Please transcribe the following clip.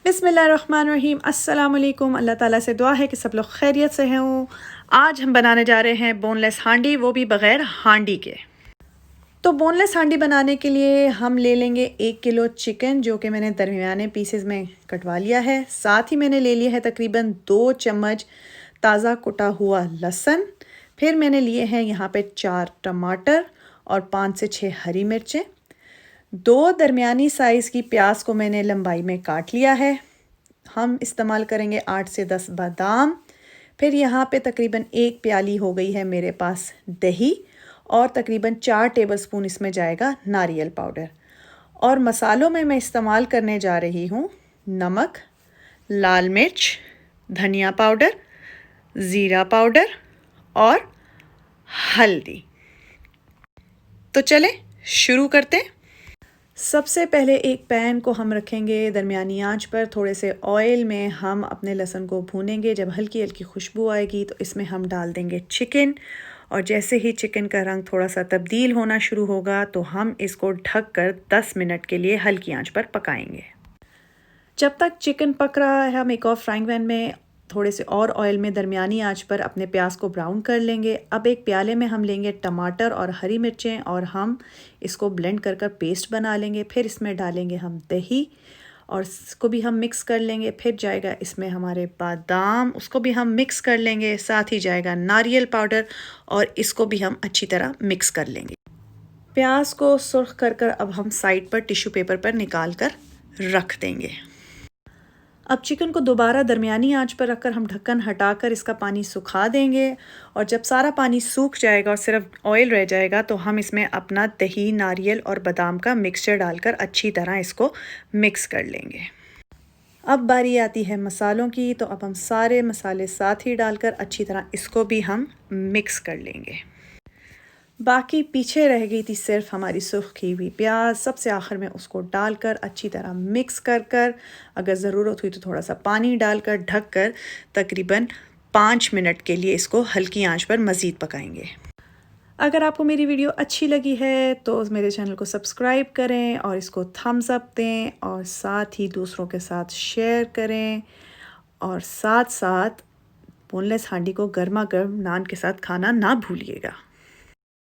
बिस्मिल्लाहिर्रहमानिर्रहीम। अस्सलाम वालेकुम। अल्लाह ताला से दुआ है कि सब लोग खैरियत से हों। आज हम बनाने जा रहे हैं बोनलेस हांडी, वो भी बग़ैर हांडी के। तो बोनलेस हांडी बनाने के लिए हम ले लेंगे 1 किलो चिकन, जो कि मैंने दरमियाने पीसेस में कटवा लिया है। साथ ही मैंने ले लिया है तकरीबन 2 चम्मच ताज़ा कुटा हुआ लहसुन। फिर मैंने लिए हैं यहाँ पे 4 टमाटर और 5 से 6 हरी मिर्चें। 2 दरमियानी साइज़ की प्याज को मैंने लंबाई में काट लिया है। हम इस्तेमाल करेंगे 8 से 10 बादाम। फिर यहाँ पे तकरीबन 1 प्याली हो गई है मेरे पास दही, और तकरीबन 4 टेबलस्पून इसमें जाएगा नारियल पाउडर। और मसालों में मैं इस्तेमाल करने जा रही हूँ नमक, लाल मिर्च, धनिया पाउडर, ज़ीरा पाउडर और हल्दी। तो चलें शुरू करते हैं। सबसे पहले एक पैन को हम रखेंगे दरमियानी आंच पर। थोड़े से ऑयल में हम अपने लहसुन को भूनेंगे। जब हल्की हल्की खुशबू आएगी तो इसमें हम डाल देंगे चिकन, और जैसे ही चिकन का रंग थोड़ा सा तब्दील होना शुरू होगा तो हम इसको ढककर 10 मिनट के लिए हल्की आंच पर पकाएंगे। जब तक चिकन पक रहा है, हम एक और फ्राइंग पैन में थोड़े से और ऑयल में दरमियानी आंच पर अपने प्याज को ब्राउन कर लेंगे। अब एक प्याले में हम लेंगे टमाटर और हरी मिर्चें, और हम इसको ब्लेंड कर कर पेस्ट बना लेंगे। फिर इसमें डालेंगे हम दही, और इसको भी हम मिक्स कर लेंगे। फिर जाएगा इसमें हमारे बादाम, उसको भी हम मिक्स कर लेंगे। साथ ही जाएगा नारियल पाउडर, और इसको भी हम अच्छी तरह मिक्स कर लेंगे। प्याज को सुर्ख कर कर अब हम साइड पर टिश्यू पेपर पर निकाल कर रख देंगे। अब चिकन को दोबारा दरमियानी आंच पर रखकर हम ढक्कन हटाकर इसका पानी सुखा देंगे। और जब सारा पानी सूख जाएगा और सिर्फ ऑयल रह जाएगा तो हम इसमें अपना दही, नारियल और बादाम का मिक्सचर डालकर अच्छी तरह इसको मिक्स कर लेंगे। अब बारी आती है मसालों की। तो अब हम सारे मसाले साथ ही डालकर अच्छी तरह इसको भी हम मिक्स कर लेंगे। बाकी पीछे रह गई थी सिर्फ हमारी सूखी हुई प्याज। सबसे आखिर में उसको डालकर अच्छी तरह मिक्स कर कर, अगर ज़रूरत हुई तो थोड़ा सा पानी डालकर ढक कर तकरीबन 5 मिनट के लिए इसको हल्की आंच पर मज़ीद पकाएंगे। अगर आपको मेरी वीडियो अच्छी लगी है तो मेरे चैनल को सब्सक्राइब करें और इसको थम्स अप दें, और साथ ही दूसरों के साथ शेयर करें। और साथ साथ बोनलेस हांडी को गर्मा गर्म नान के साथ खाना ना भूलिएगा।